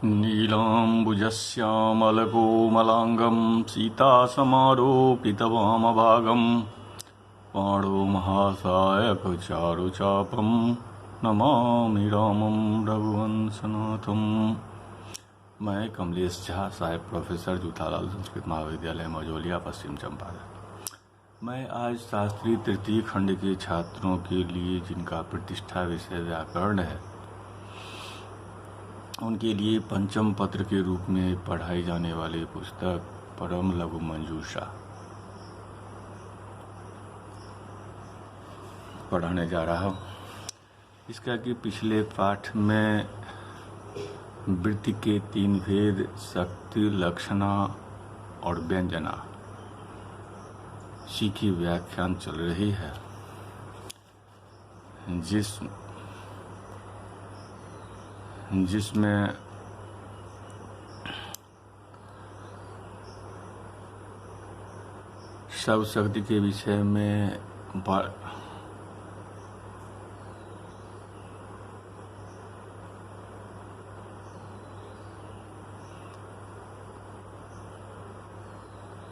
नीलाम्बुजश्यामलकोमलाङ्गं सीतासमारोपितवामभागं पाणो महासायकचारुचापं नमामि रामं रघुवंशनाथं। मैं कमलेश झा, साहेब प्रोफेसर जूथालाल संस्कृत महाविद्यालय मझौलिया, पश्चिम चंपारण। मैं आज शास्त्री तृतीय खंड के छात्रों के लिए जिनका प्रतिष्ठा विषय व्याकरण है, उनके लिए पंचम पत्र के रूप में पढ़ाई जाने वाली पुस्तक परम लघु मंजूषा पढ़ाने जा रहा हूँ। इसका कि पिछले पाठ में वृत्ति के 3 भेद शक्ति, लक्षणा और व्यंजना सी की व्याख्यान चल रही है, जिसमें सब शक्ति के विषय में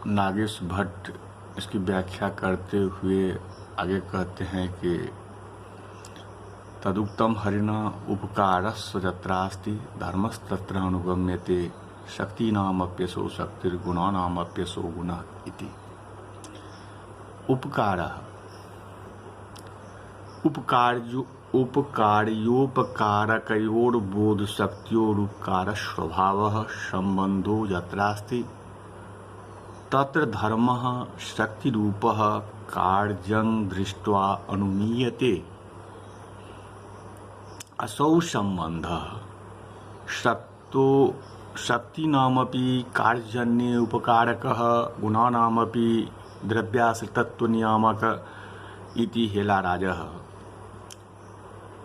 नागेश भट्ट इसकी व्याख्या करते हुए आगे कहते हैं कि तदुक्तम हरिणा उपकारस्य तत्रास्ति धर्मस्तत्र अनुगम्यते शक्तीनामप्यसो शक्तिर्गुणानामप्यसो गुणः इति। उपकार्योपकारकयोर्बोधशक्त्योरुपकार स्वभावः संबंधो यत्रास्ति तत्र धर्मः शक्तिरूपः कार्यं दृष्ट्वा अनुमीयते। असौ संबंधः शक्तीनामपि कार्यजन्ये उपकारकः गुणानामपि द्रव्याश्रितत्वनियामक इति हेलाराजः।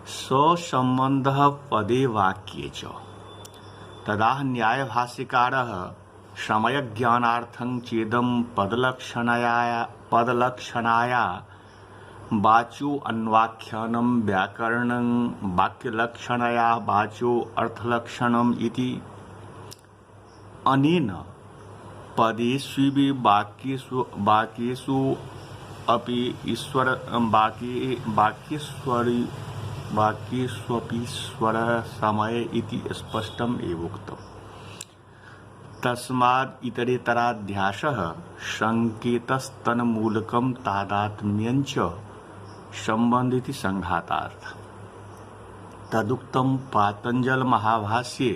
स्वसंबंधः पदे वाक्ये च तदा न्यायभाष्यकारः समयज्ञानार्थं चेदं पदलक्षणाया वाचो अन्वाख्यानं व्याकरणं वाक्यलक्षणया वाचो अर्थलक्षणम् इति। अनेन पदेष्वपि वाक्येषु अपि ईश्वर समय इति स्पष्टम् एवोक्तम्। तस्माद् इतरेतराध्यासः संकेतस्तन्मूलकं तादात्म्यञ्च संबंधिति संघातार्थ। तदुक्तं पातंजल महाभाष्ये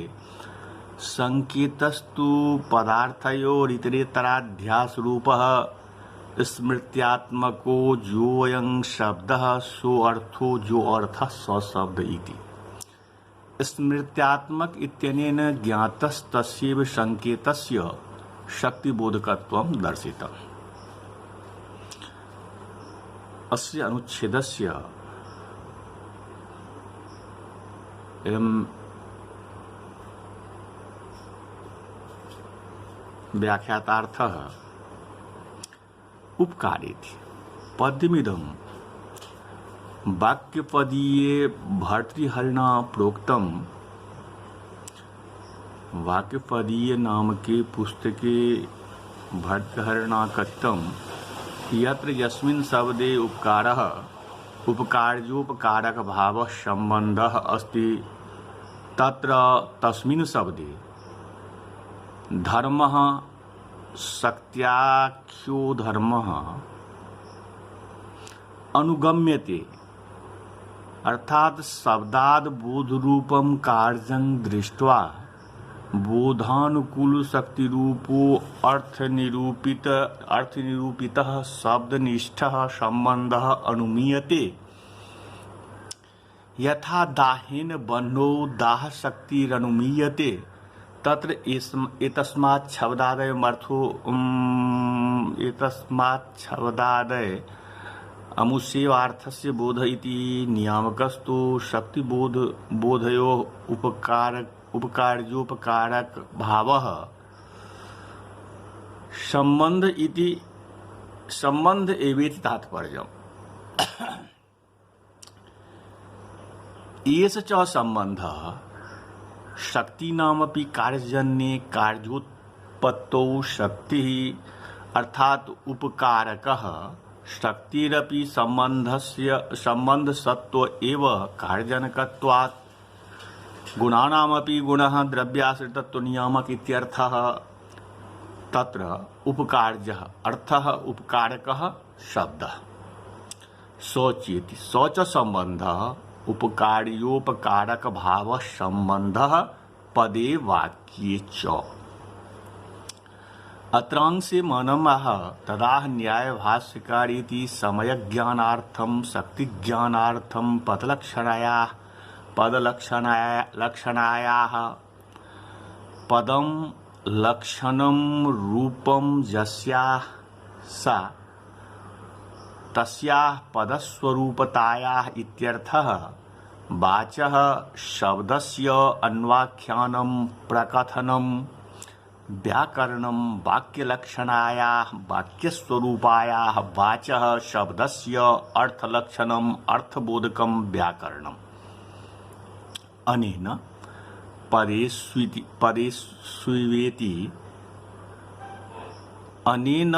संकेतस्तु पदार्थयोरितरेतराध्यास रूपः स्मृत्यात्मको जोऽयं शब्दः सोऽर्थो जो अर्थः स शब्द इति। स्मृत्यात्मक इत्यनेन ज्ञातस्तस्यैव संकेतस्य शक्तिबोधकत्वं दर्शितम्। अस्य अनुच्छेदस्य व्याख्यातार्थः उपकारेति। पद्यमिदं वाक्यपदीये भर्तृहरिणा प्रोक्तम। वाक्यपदीय नाम के पुस्तके भर्तृहरिणा कथितम् यत्र यस्मिन् शब्दे उपकारः उपकार्योपकारक भावः संबंधः अस्ति तत्र तस्मिन् शब्दे धर्मः शक्त्याख्यो धर्मः अनुगम्यते, अर्थात शब्दाद बोध रूपम कार्यं दृष्ट्वा बोधानुकूल शक्ति रूपो अर्थ निरूपितः शब्दनिष्ठः संबंधः अनुमीयते। यथा दाहेन बन्धो दाह शक्तिरनुमीयते तत्र एतस्मात् शब्दादय अमुष्येवार्थस्य बोध इति नियामकस्तु शक्तिबोधयोः उपकार्योपकारक भावः संबंध एवेति तात्पर्यम्। एष च सम्बन्धः शक्ति नामपि कार्यजन्ये कार्योत्पत्तौ शक्ति अर्थात उपकारकः शक्तिरपि संबंधसत्व एव कार्यजनकत्वात् गुणानामपि गुणः द्रव्याश्रितत्व नियामक इत्यर्थः। तत्र उपकार्यः अर्थः उपकारकः शब्दः शौचेति शौच संबंधः उपकार्योपकारक भाव संबंधः पदे वाक्ये च। अत्रांशे मनमः तदाह न्याय भाष्यकारीति समयज्ञानार्थं शक्तिज्ञानार्थं पदलक्षणायाः पदं लक्षणं रूपं यस्याः सा तस्याः पदस्वरूपतायाः इत्यर्थः। वाचः शब्दस्य अन्वाख्यानं प्रकथनं व्याकरणं वाक्यलक्षणायाः वाक्यस्वरूपायाः वाचः शब्दस्य अर्थलक्षणम् अर्थबोधकं व्याकरणम्। अनेन परेष्वेति अनेन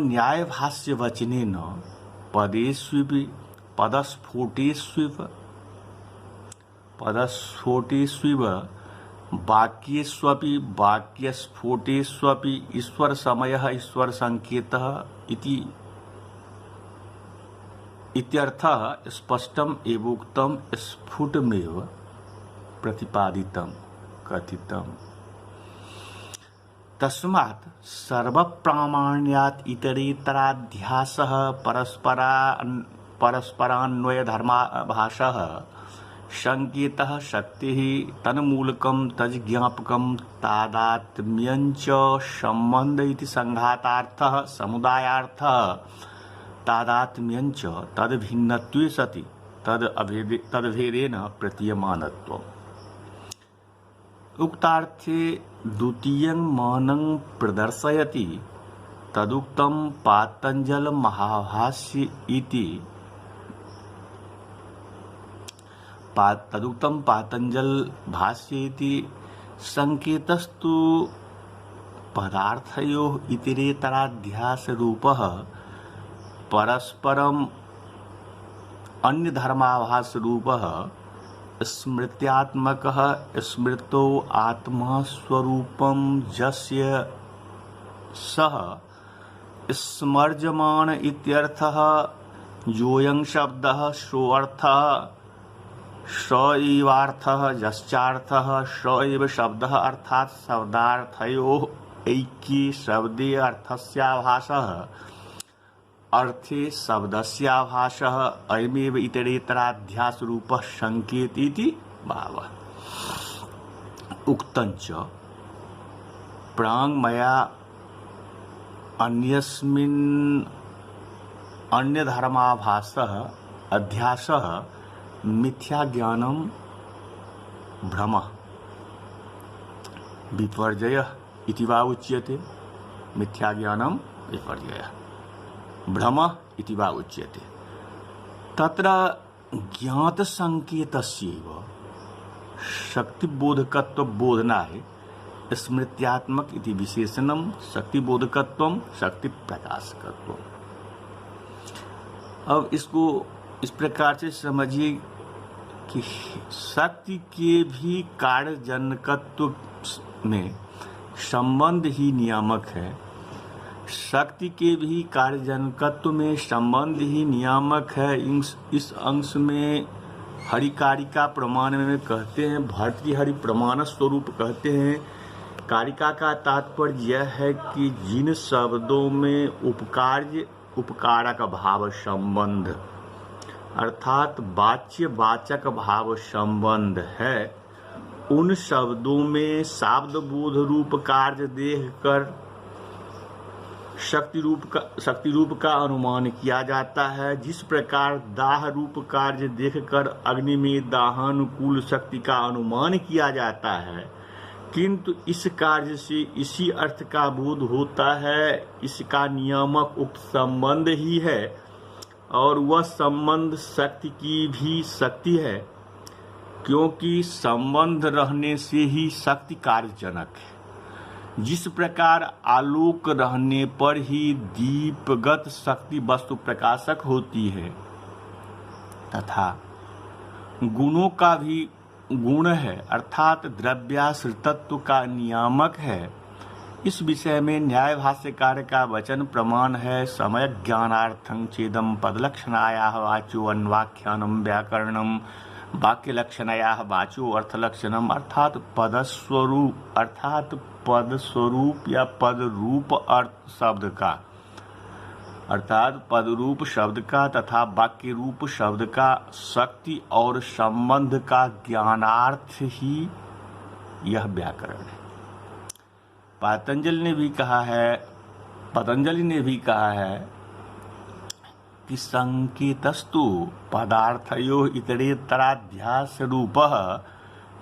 न्यायभाष्यवचनेन पदस्फोटेष्विव वाक्येष्वपि वाक्यस्फोटेष्वपि ईश्वरसमयः ईश्वरसंकेतः इत्यर्थः स्पष्टम् एवोक्तं स्फुटमेव प्रतिपादितं कथितम्। तस्मात् सर्वप्रामाण्यात् इतरेतराध्यासः परस्परान्वयधर्माभासः संकेतः शक्तिः तन्मूलकं तज्ज्ञापकं तादात्म्यञ्च संबन्ध इति संघातार्थः समुदायार्थः तादात्म्यञ्च तद्भिन्नत्वे सति तद्भेदेन प्रतीयमानत्वम्। उक्तार्थे द्वितीयं मौनं प्रदर्शयति तदुक्तं पातंजल महाभाष्य इति तदुक्तं पातंजल भाष्य इति संकेतस्तु पदार्थयोः इतरेतराध्यास रूपः परस्परम अन्य धर्माभास रूपः स्मृत्यात्मकः स्मृतो आत्मा स्वरूपं यस्य सः स्मर्यमाण इत्यर्थः। योऽयं शब्दः सोऽर्थः स एवार्थः यश्चार्थः स एव शब्दः अर्थात् शब्दार्थयोः ऐक्ये शब्दे अर्थस्याभासः अर्थे शब्दस्याभासः अयमेव इतरेतराध्यास रूपः संकेत इति भावः। उक्तञ्च प्राङ् मया अन्यस्मिन् अन्यधर्माभासः अध्यासः मिथ्याज्ञानं भ्रमः विपर्ययः इति वा उच्यते। मिथ्याज्ञानं विपर्ययः भ्रमः इति वा उच्यते। तत्र ज्ञातसंकेतस्यैव शक्तिबोधकत्वबोधनाय स्मृत्यात्मक इति विशेषणं शक्तिबोधकत्वं शक्तिप्रकाशकत्वम्। अब इसको इस प्रकार से समझिए कि शक्ति के भी कार्यजनकत्व में संबंध ही नियामक है। शक्ति के भी कार्यजनकत्व में संबंध ही नियामक है। इस अंश में हरिकारिका प्रमाण में कहते हैं, भर्तृहरि प्रमाण स्वरूप कहते हैं। कारिका का तात्पर्य यह है कि जिन शब्दों में उपकार्य उपकारक भाव संबंध अर्थात वाच्य वाचक भाव संबंध है, उन शब्दों में शाब्द बोध रूप कार्य देखकर शक्ति रूप का अनुमान किया जाता है। जिस प्रकार दाह रूप कार्य देखकर अग्नि में दाहानुकूल शक्ति का अनुमान किया जाता है, किंतु इस कार्य से इसी अर्थ का बोध होता है। इसका नियामक उक्त संबंध ही है। और वह संबंध शक्ति की भी शक्ति है, क्योंकि संबंध रहने से ही शक्ति कार्यजनक है। जिस प्रकार आलोक रहने पर ही दीपगत शक्ति वस्तु प्रकाशक होती है, तथा गुणों का भी गुण है अर्थात द्रव्याश्रितत्व का नियामक है। इस विषय में न्याय भाष्यकार का वचन प्रमाण है। समय ज्ञानार्थं चेदम पदलक्षणायाः वाचो अन्वाख्यानम व्याकरणम वाक्यलक्षणायाः वाचो अर्थलक्षणम अर्थात पदस्वरूप या पदरूप अर्थ शब्द का पदरूप शब्द का तथा वाक्य रूप शब्द का शक्ति और संबंध का ज्ञानार्थ ही यह व्याकरण है। पतंजलि ने भी कहा है कि संकेतस्तु पदार्थयो इतरेतराध्यास रूपः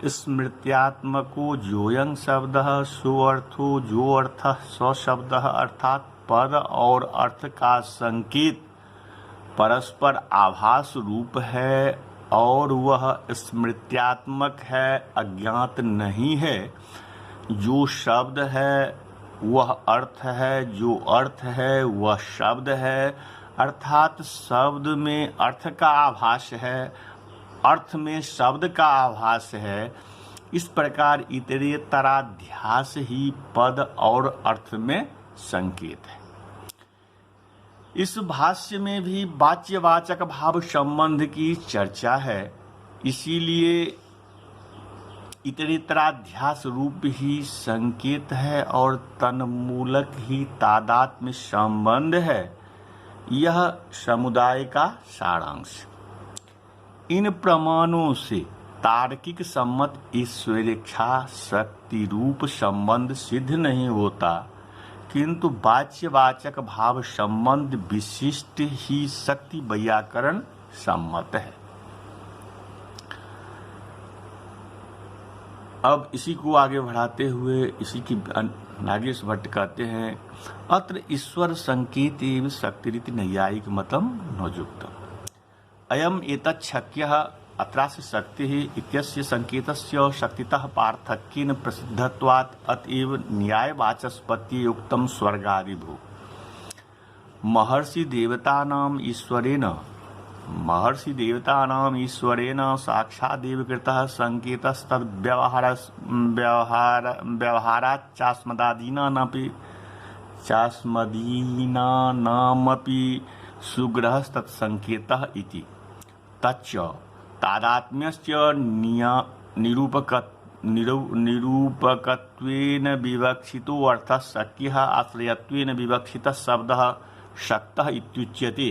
स्मृत्यात्मको जोयं शब्दः सोऽर्थो जो अर्थः स शब्दः अर्थात पद और अर्थ का संकेत परस्पर आभास रूप है और वह स्मृत्यात्मक है, अज्ञात नहीं है। जो शब्द है वह अर्थ है, जो अर्थ है वह शब्द है, अर्थात शब्द में अर्थ का आभास है, अर्थ में शब्द का आभास है। इस प्रकार इतरेतराध्यास ही पद और अर्थ में संकेत है। इस भाष्य में भी वाच्यवाचक भाव संबंध की चर्चा है, इसीलिए इतरेतराध्यास रूप ही संकेत है और तन्मूलक ही तादात्म्य संबंध है। यह समुदाय का सारांश। इन प्रमाणों से तार्किक सम्मत ईश्वरेच्छा शक्ति रूप संबंध सिद्ध नहीं होता, किंतु वाच्यवाचक भाव संबंध विशिष्ट ही शक्ति वैयाकरण सम्मत है। अब इसी को आगे बढ़ाते हुए इसी की नागेश भट्ट कहते हैं, अत्र ईश्वर संकेत एवं शक्तिरिति नैयायिक मतम नोजुक्तम्। अयम एतत् शक्यः अत्रास्य शक्तिः इत्यस्य संकेतस्य शक्तितः पार्थक्येन प्रसिद्धत्वात् अतएव न्यायवाचस्पत्ये उक्तं स्वर्गादिभू। महर्षि देवतानां ईश्वरेण साक्षादेव कृतः चास्मदीनामपि सुग्रहस्तत्संकेतः इति। तच्च तादात्म्यस्य निरूपकत्वेन विवक्षितो अर्थः शक्यः आश्रयत्वेन विवक्षितः शब्दः शक्तः इत्युच्यते।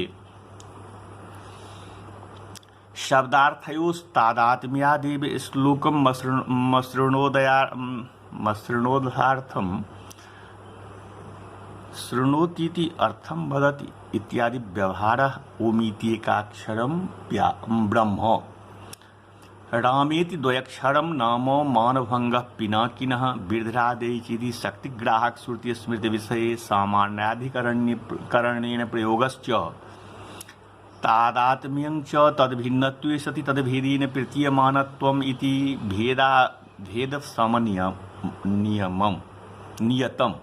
शब्दार्थयोस्तादात्म्यादेव श्लोकं मसृणोदयार्थं शृणोतीति अर्थं वदति इत्यादि व्यवहारः ओमित्येकाक्षरं ब्रह्म। रामेति द्वयक्षरं नाम मानभंगः पिनाकिनः बिर्धरादेचिति शक्तिग्राहक श्रुति स्मृति विषये सामान्याधिकरणेन प्रयोगश्च तादात्म्यं च तद्भिन्नत्वे सति तद्भेदेन प्रतीयमानत्वम् इति नियतम्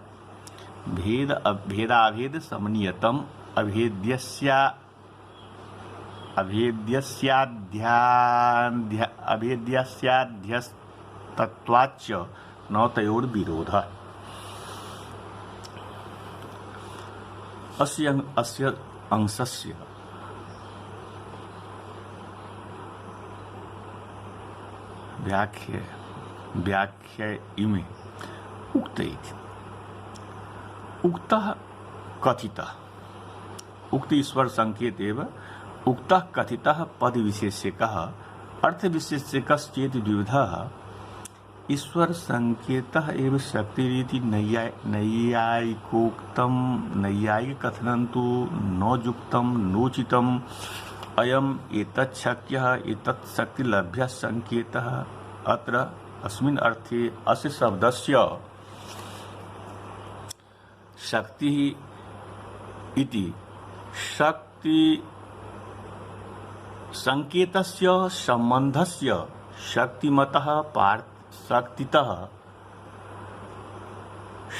भेदाभेद समनियतम् अभेद्यस्याध्यस्तत्वाच्च न तयोर्विरोधः। अस्य अंशस्य व्याख्या इमे उक्तः कथितः उक्त ईश्वर संकेत एव उक्तः कथितः पद विशेष्यकः अर्थ विशेष्यकश्चेत् द्विविधः। ईश्वर संकेतः एव शक्तिरीति नैयायिकोक्तं नैयायिक कथनं तु न युक्तं नोचितम्। अयम एतत् शक्यः एतत् शक्तिलभ्यः संकेतः। अत्र अस्मिन् अर्थे अस्य शब्दस्य शक्ति इति शक्ति संकेतस्य संबंधस्य शक्तिमतः शक्तितः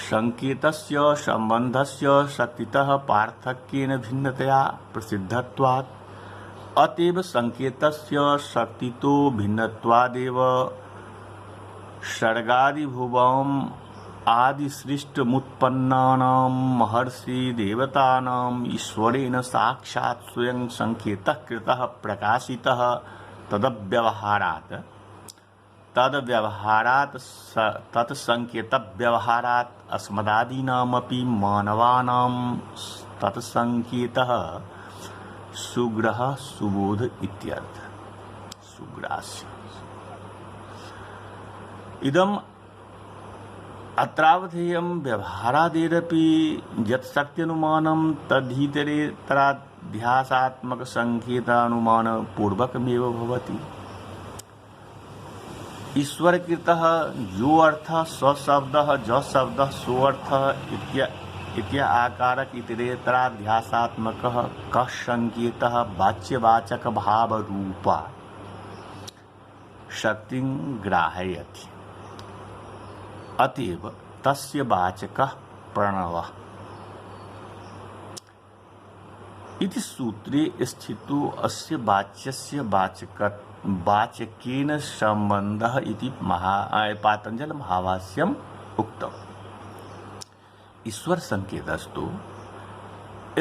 संकेतस्य संबंधस्य शक्तितः पार्थक्येन भिन्नतया प्रसिद्धत्वात् अतएव संकेतस्य शक्तितो भिन्नत्वादेव सर्गादिभुवम् आदिसृष्टमुत्पन्नानां महर्षि देवतानां ईश्वरेण साक्षात् स्वयं संकेतः कृतः प्रकाशितः तदव्यवहारात् तत्संकेतव्यवहारात् अस्मदादीनामपि मानवानां तत्संकेतः सुग्रह सुबोध इत्यर्थ। सुग्रास्य इदम् अत्रावधेयं व्यवहारादेरपि यत् शक्त्यनुमानं तद्धितरेतराध्यासात्मक संकेतानुमान पूर्वकमेव भवति। ईश्वरकृतः यो अर्थः स्वशब्दः ज शब्दः सोऽर्थः इत्याकारक इतरेतराध्यासात्मकः कः संकेतः वाच्यवाचकभावरूपा शक्तिं ग्राहयति। अतएव तस्य वाचकः प्रणवः इति सूत्रे स्थितो अस्य वाच्यस्य वाचकेन संबंधः इति पातंजल महाभाष्यम् उक्तम्। ईश्वर संकेतस्तु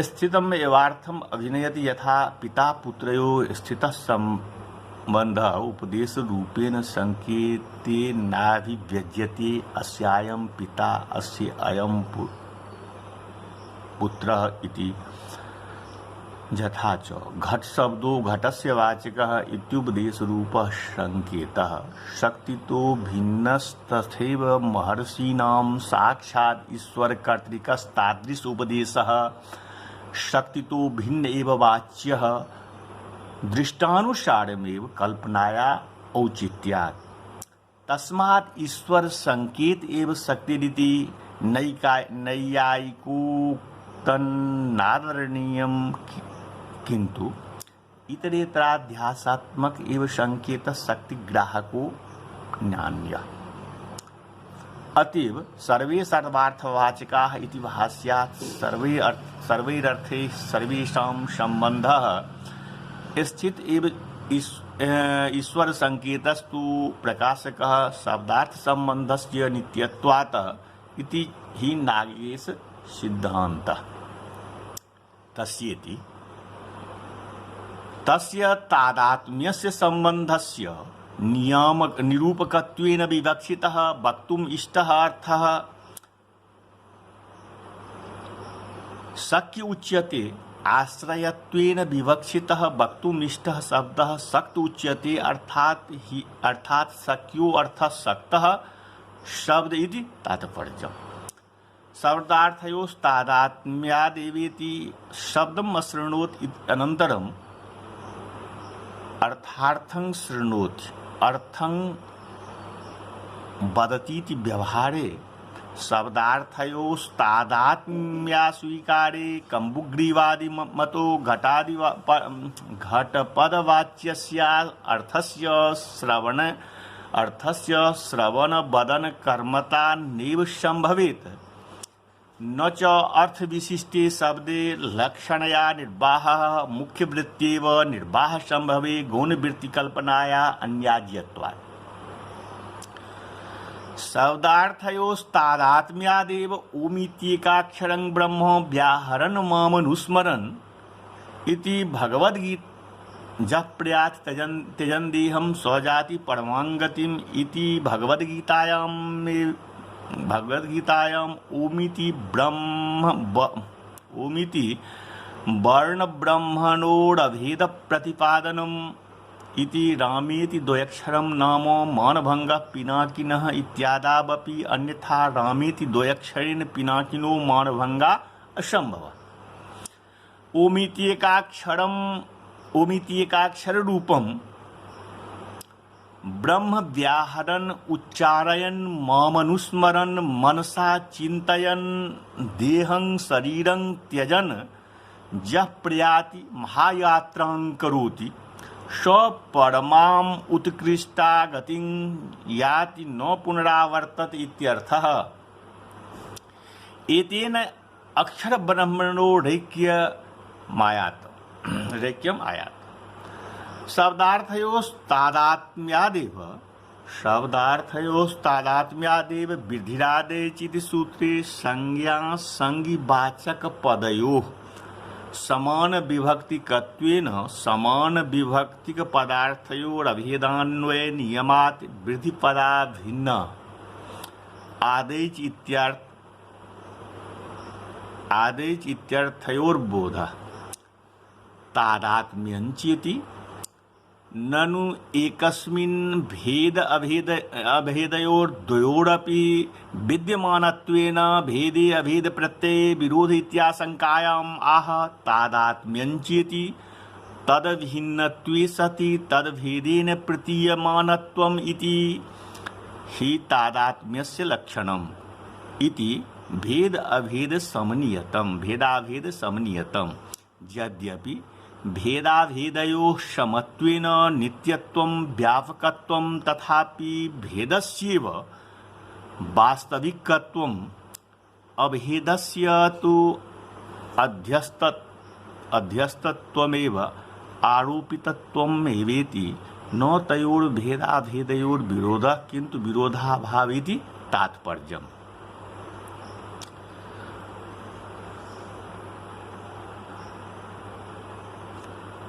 स्थितम् एवार्थम् अभिनयति यथा पिता पुत्रयोः स्थितः संबंधः उपदेश रूपेण संकेतेनाभिव्यज्यते। अस्यायं पिता अस्य अयं पुत्रः इति। यथा च घट शब्दो घटस्य वाचकः इत्युपदेशरूपः संकेतः शक्तितो भिन्नस्तथैव महर्षीणां साक्षात् ईश्वरकर्तृकस्तादृश उपदेशः शक्तितो भिन्न एव वाच्यः दृष्टानुसारमेव कल्पनाया औचित्यात्। तस्मात् ईश्वर संकेत एव शक्तिरिति नैयायिकोक्तनादरणीयम् किंतु इतरेतराध्यासात्मक एव संकेत शक्तिग्राहको ज्ञान्यः। अतएव सर्वे सर्वार्थवाचकाः इति भाष्यात् सर्वैरर्थैः सर्वेषां सम्बन्धः स्थित एव ईश्वर संकेतस्तु प्रकाशकः शब्दार्थ संबंधस्य नित्यत्वात् इति हि नागेश सिद्धान्तः। तस्येति तस्य तादात्म्यस्य संबंधस्य निरूपकत्वेन विवक्षितः वक्तुम् इष्टः अर्थः शक्य उच्यते। आश्रयत्वेन विवक्षितः वक्तुम् इष्टः शब्दः शक्त उच्यते। अर्थात् शक्यो अर्थः शक्तः शब्द इति तात्पर्यम्। शब्दार्थयोस्तादात्म्यादेवेति शब्दम् अशृणोत् अनन्तरम् अर्थार्थं शृणोति अर्थं वदतीति व्यवहारे शब्दार्थयोस्तादात्म्यास्वीकारे कम्बुग्रीवादि मतो घटपदवाच्यस्य अर्थस्य श्रवण वदन कर्मता नैव संभवेत्। न च अर्थ विशिष्टे शब्दे लक्षणया निर्वाहः मुख्यवृत्त्येव निर्वाह संभवे गौणवृत्ति कल्पनाया अन्याज्यत्वात्। शब्दार्थयोस्तादात्म्यादेव ओमित्येकाक्षरं ब्रह्म व्याहरन् मामनुस्मरन् इति भगवद्गीता जप्र्यात् त्यजन्देहं स्वजाति परमांगतिम् इति भगवद्गीतायाम् ओमिति वर्णब्रह्मणोरभेद प्रतिपादनम् इति रामेति द्वयक्षरं नाम मानभंगः पिनाकिनः इत्यादावपि अन्यथा रामेति द्वयक्षरेण पिनाकिनो मानभंगा असंभवः। ओमित्येकाक्षर रूपं ब्रह्म व्याहरन् उच्चारयन् मामनुस्मरन् मनसा चिन्तयन् देहं शरीरं त्यजन् यः प्रयाति महायात्रां करोति स परमाम उत्कृष्टा गतिं याति न पुनरावर्तत इत्यर्थः। एतेन अक्षर ब्रह्मणो रैक्यम आयात। शब्दार्थयोस्तादात्म्यादेव वृद्धिरादेचिति सूत्रे संज्ञा संगिवाचक पदयोः समान विभक्तिकत्वेन समान विभक्तिक पदार्थयोरभेदान्वय नियमात् वृद्धिपदा भिन्न आदेश इत्यर्थयोर्बोधः तादात्म्यञ्चेति ननु एकस्मिन् अभेदयोर्द्वयोरपि विद्यमानत्वेन भेदे अभेद प्रत्यये विरोध इत्याशंकायाम् आह तादात्म्यञ्चेति तद्भिन्नत्वे सति तद्भेदेन प्रतीयमानत्वम् इति हि तादात्म्यस्य लक्षणम् इति भेदाभेद समनीयतम यद्यपि भेदाभेदयोः समत्वेन नित्यत्वं व्यापकत्वं तथापि भेदस्यैव वास्तविकत्वम् अभेदस्य तु अध्यस्तत्वमेव आरोपितत्वमेवेति न तयोर्भेदाभेदयोर्विरोधः किन्तु विरोधाभावेति तात्पर्यम्।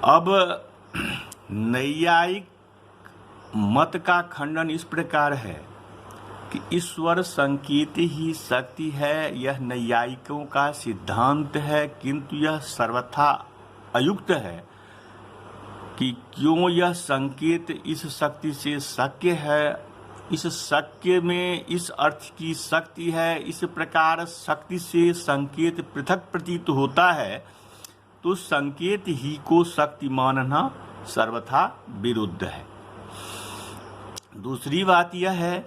अब नैयायिक मत का खंडन इस प्रकार है कि ईश्वर संकेत ही शक्ति है, यह नैयायिकों का सिद्धांत है, किंतु यह सर्वथा अयुक्त है कि क्यों यह संकेत इस शक्ति से शक्य है, इस शक्य में इस अर्थ की शक्ति है, इस प्रकार शक्ति से संकेत पृथक प्रतीत होता है, तो संकेत ही को शक्ति मानना सर्वथा विरुद्ध है। दूसरी बात यह है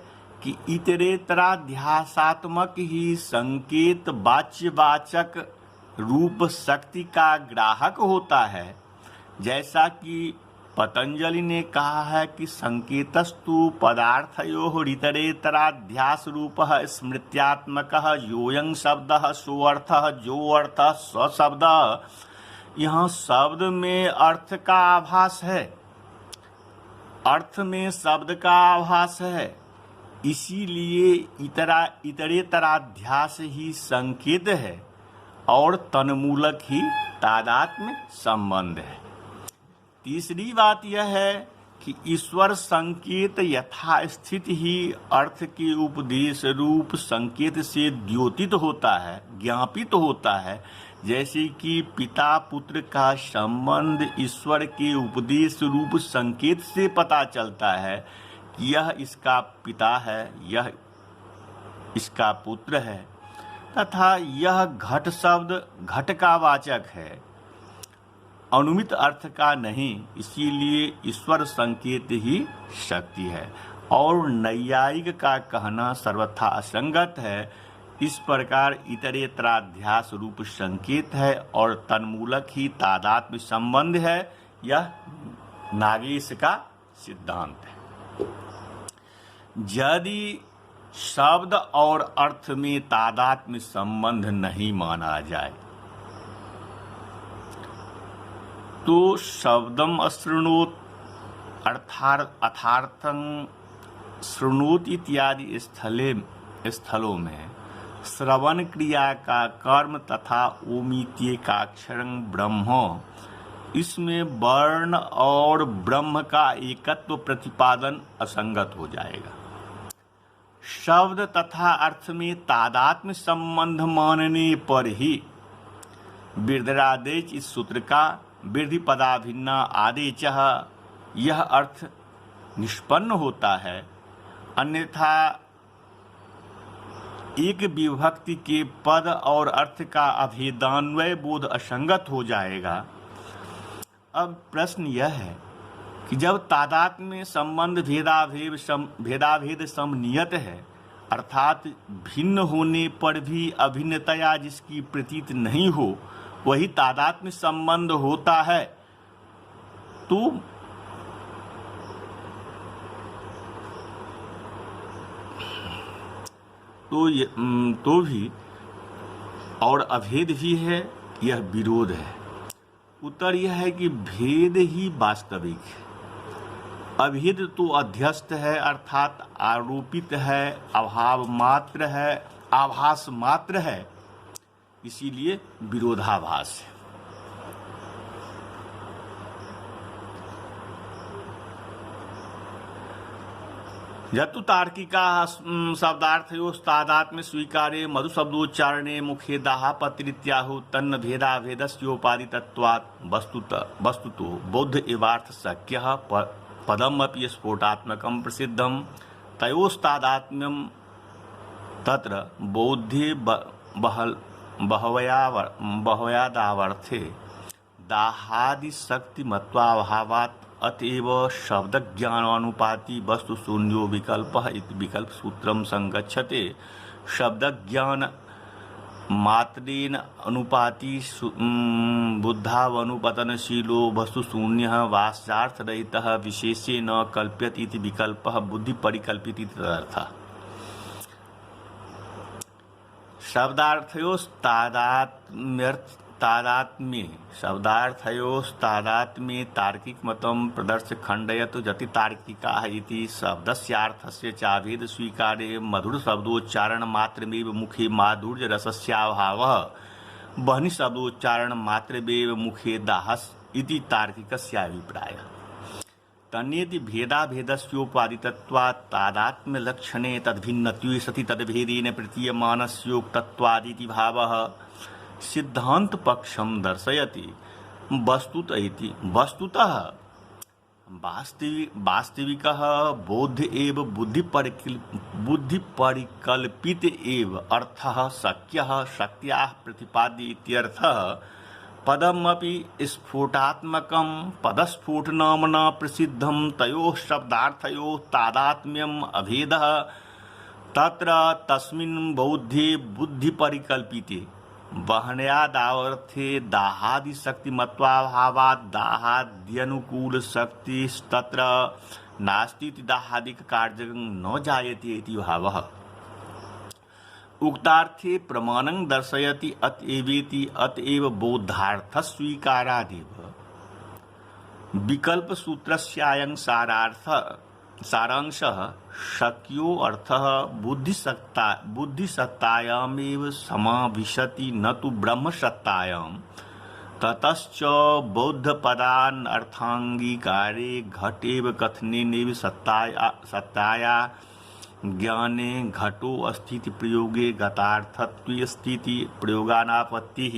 कि इतरेतराध्यासात्मक ही संकेत वाच्यवाचक रूप शक्ति का ग्राहक होता है, जैसा कि पतंजलि ने कहा है कि संकेतस्तु पदार्थयोः इतरेतराध्यास रूपः स्मृत्यात्मकः योऽयं शब्दः सोऽर्थः जोऽर्थः स शब्दः। यहाँ शब्द में अर्थ का आभास है, अर्थ में शब्द का आभास है, इसीलिए इतरेतराध्यास ही संकेत है और तन्मूलक ही तादात्म्य संबंध है। तीसरी बात यह है कि ईश्वर संकेत यथास्थित ही अर्थ के उपदेश रूप संकेत से द्योतित होता है, ज्ञापित होता है, जैसे कि पिता पुत्र का संबंध ईश्वर के उपदेश रूप संकेत से पता चलता है कि यह इसका पिता है, यह इसका पुत्र है, तथा यह घट शब्द घट का वाचक है, अनुमित अर्थ का नहीं, इसीलिए ईश्वर संकेत ही शक्ति है। और नैयायिक का कहना सर्वथा असंगत है। इस प्रकार इतरेतराध्यास रूप संकेत है और तन्मूलक ही तादात्म्य संबंध है, यह नागेश का सिद्धांत है। यदि शब्द और अर्थ में तादात्म्य संबंध नहीं माना जाए तो शब्दम अशृणोत अर्थार्थं शृणोत इत्यादि स्थलों में श्रवण क्रिया का कर्म तथा ओमित्य का अक्षरं ब्रह्म, इसमें वर्ण और ब्रह्म का एकत्व प्रतिपादन असंगत हो जाएगा। शब्द तथा अर्थ में तादात्म्य संबंध मानने पर ही वृद्धिरादेश इस सूत्र का वृद्धि पदाभिन्ना आदेश यह अर्थ निष्पन्न होता है, अन्यथा एक विभक्ति के पद और अर्थ का अभेदान्वय बोध असंगत हो जाएगा। अब प्रश्न यह है कि जब तादात्म्य संबंध भेदाभेद समनियत है, अर्थात भिन्न होने पर भी अभिन्नतया जिसकी प्रतीत नहीं हो वही तादात्म्य संबंध होता है, तो तो भी और अभेद भी है, यह विरोध है। उत्तर यह है कि भेद ही वास्तविक है। अभेद तो अध्यस्त है, अर्थात आरोपित है, अभाव मात्र है, आभास मात्र है, इसीलिए विरोधाभास है। यतु तार्किका शब्दार्थयोस्तादात्म्य स्वीकारे मधु शब्दोच्चारणे मुखे दाहापत्रित्याहु तन्न भेदाभेदस्योपादितत्वात् वस्तुतो बौद्ध एवार्थ शक्यः पदमपि स्फोटात्मकं प्रसिद्धं तयोस्तादात्म्यं तत्र बौद्धे बहवयादावर्थे दाहादिशक्तिमत्वाभावात् अतएव शब्दज्ञानानुपाति वस्तु शून्यो विकल्पः इति विकल्प सूत्रं संगच्छते। शब्दज्ञान मात्रेण अनुपाति बुद्धावनुपतनशीलो वस्तु शून्यः वास्यार्थरहितः विशेषे न कल्प्यते इति विकल्पः बुद्धि परिकल्पित इति तदर्थः। शब्दार्थयोस्तादात्म्ये तार्किक मतं प्रदर्श्य खण्डयतु यति तार्किकाः इति शब्दस्यार्थस्य चाभेद स्वीकारे मधुर शब्दोच्चारण मात्रमेव मुखे माधुर्यरसस्याभावः बह्नि शब्दोच्चारण मात्रमेव मुखे दाहस् इति तार्किकस्याभिप्रायः। तन्येति भेदाभेदस्योपादितत्वात् तादात्म्यलक्षणे तद्भिन्नत्वे सति तद्भेदेन प्रतीयमानस्योक्तत्वादिति भावः सिद्धांत पक्षम दर्शयति। वस्तुतः वास्तविकः बौद्ध एव बुद्धि परिकल्पित एव अर्थः शक्यः शक्त्याः प्रतिपाद्य इत्यर्थः। पदमपि स्फोटात्मकं पदस्फोटनाम्ना प्रसिद्धं तयोः शब्दार्थयोः तादात्म्यम् अभेदः तत्र तस्मिन् बौद्धे बुद्धिपरिकल्पिते वहनयादावर्थे दाहादिशक्तिमत्वाभावात् दाहाद्यनुकूलशक्तिस्तत्र नास्तीति दाहादिककार्यं न जायते इति भावः। उक्तार्थे प्रमाणं दर्शयति अतएवेति अतएव बौद्धार्थस्वीकारादेव विकल्पसूत्रस्यायं सारांशः शक्यो अर्थः बुद्धिसत्तायामेव समाविशति न तु ब्रह्मसत्तायां। ततश्च बौद्धपदान् अर्थांगीकारे घटेव कथनेनैव सत्ताया ज्ञाने घटो अस्तीति प्रयोगे घटार्थत्वेऽस्तीति प्रयोगानापत्तिः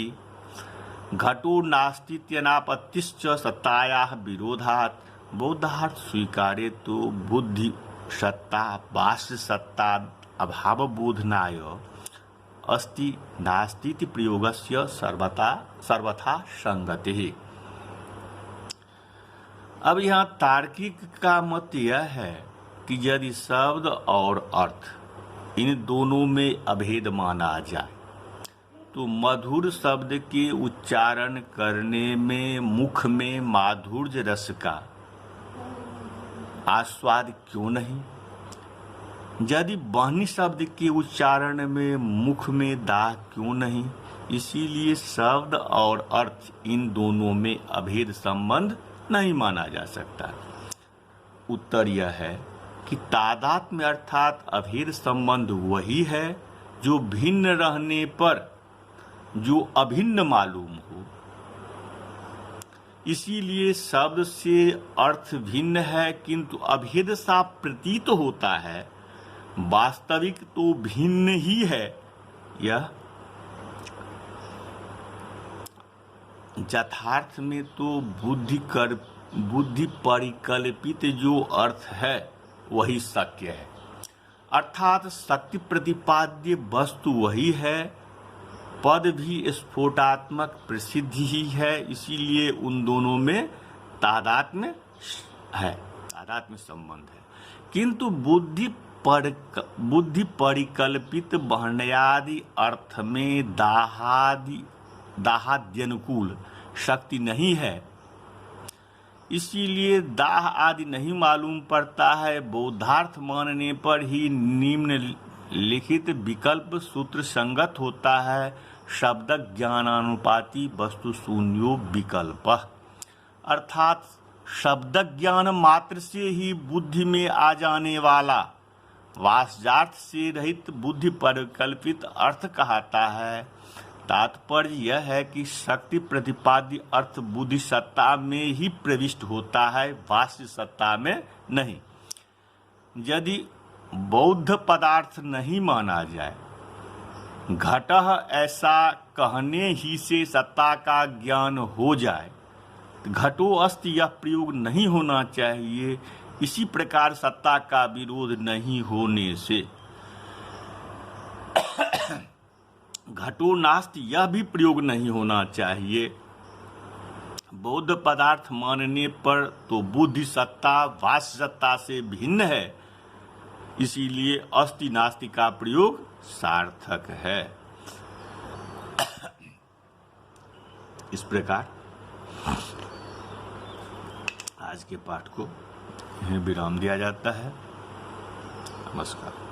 घटो नास्तीत्यनापत्तिश्च सत्तायाः विरोधात् बौद्धार्थ स्वीकारे तो बुद्धि सत्ता बाह्य सत्ता अभावबोधनाय अस्ति नास्तीति प्रयोगस्य सर्वथा संगतिः। अब यहाँ तार्किक का मत यह है कि यदि शब्द और अर्थ इन दोनों में अभेद माना जाए तो मधुर शब्द के उच्चारण करने में मुख में माधुर्य रस का आस्वाद क्यों नहीं? यदि बहनी शब्द के उच्चारण में मुख में दाह क्यों नहीं? इसीलिए शब्द और अर्थ इन दोनों में अभेद संबंध नहीं माना जा सकता। उत्तर यह है कि तादात्म्य अर्थात अभेद संबंध वही है जो भिन्न रहने पर जो अभिन्न मालूम हो। इसीलिए शब्द से अर्थ भिन्न है किंतु अभेद सा प्रतीत होता है, वास्तविक तो भिन्न ही है। यह यथार्थ में तो बुद्धि परिकल्पित जो अर्थ है वही शक्य है, अर्थात शक्ति प्रतिपाद्य वस्तु वही है। पद भी स्फोटात्मक प्रसिद्ध ही है, इसीलिए उन दोनों में तादात्म्य है, तादात्म्य संबंध है। किंतु बुद्धि परिकल्पित वर्णयादि अर्थ में दाहाद्यनुकूल शक्ति नहीं है, इसीलिए दाह आदि नहीं मालूम पड़ता है। बौद्धार्थ मानने पर ही लिखित विकल्प सूत्र संगत होता है, शब्द ज्ञानानुपाती वस्तु शून्यो विकल्प। अर्थात शब्द ज्ञान मात्र से ही बुद्धि में आ जाने वाला वाच्यार्थ से रहित बुद्धि परिकल्पित अर्थ कहता है। तात्पर्य यह है कि शक्ति प्रतिपाद्य अर्थ बुद्धि सत्ता में ही प्रविष्ट होता है, वाच्य सत्ता में नहीं। यदि बौद्ध पदार्थ नहीं माना जाए, घटः ऐसा कहने ही से सत्ता का ज्ञान हो जाए, घटो अस्ति यह प्रयोग नहीं होना चाहिए। इसी प्रकार सत्ता का विरोध नहीं होने से घटो नास्ति यह भी प्रयोग नहीं होना चाहिए। बौद्ध पदार्थ मानने पर तो बुद्धि सत्ता वाच्य सत्ता से भिन्न है, इसीलिए अस्ति नास्ति का प्रयोग सार्थक है। इस प्रकार आज के पाठ को यहीं विराम दिया जाता है। नमस्कार।